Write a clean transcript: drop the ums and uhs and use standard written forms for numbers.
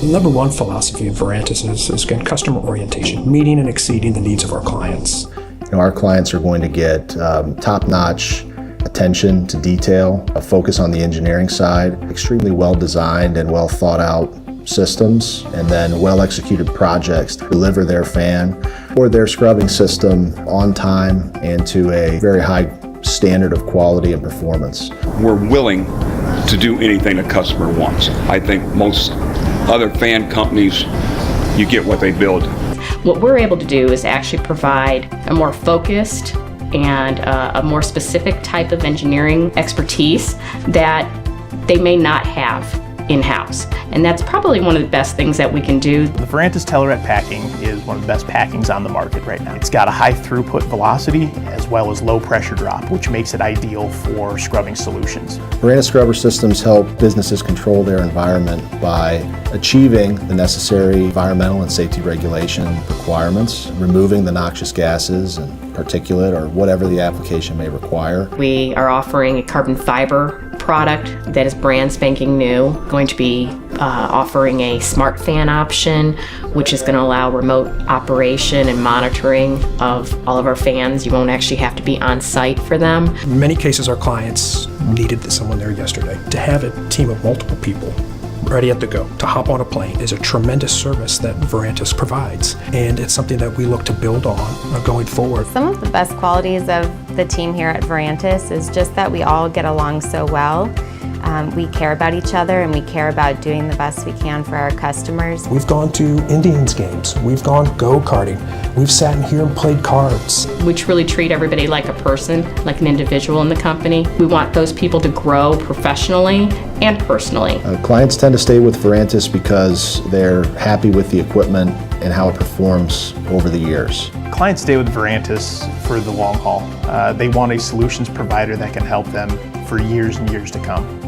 The number one philosophy of Verantis is again, customer orientation, meeting and exceeding the needs of our clients. Our clients are going to get top-notch attention to detail, a focus on the engineering side, extremely well-designed and well-thought-out systems, and then well-executed projects to deliver their fan or their scrubbing system on time and to a very high standard of quality and performance. We're willing to do anything a customer wants. I think most other fan companies, you get what they build. What we're able to do is actually provide a more focused and a more specific type of engineering expertise that they may not have in-house. And that's probably one of the best things that we can do. The Verantis Teleret packing is one of the best packings on the market right now. It's got a high throughput velocity as well as low pressure drop, which makes it ideal for scrubbing solutions. Verantis scrubber systems help businesses control their environment by achieving the necessary environmental and safety regulation requirements, removing the noxious gases and particulate or whatever the application may require. We are offering a carbon fiber product that is brand spanking new. Going to be offering a smart fan option, which is going to allow remote operation and monitoring of all of our fans. You won't actually have to be on site for them. In many cases, our clients needed someone there yesterday. To have a team of multiple people ready at the go to hop on a plane is a tremendous service that Verantis provides, and it's something that we look to build on going forward. Some of the best qualities of the team here at Verantis is just that we all get along so well. We care about each other and we care about doing the best we can for our customers. We've gone to Indians games, we've gone go-karting, we've sat in here and played cards. We truly treat everybody like a person, like an individual in the company. We want those people to grow professionally and personally. Clients tend to stay with Verantis because they're happy with the equipment and how it performs over the years. Clients stay with Verantis for the long haul. They want a solutions provider that can help them for years and years to come.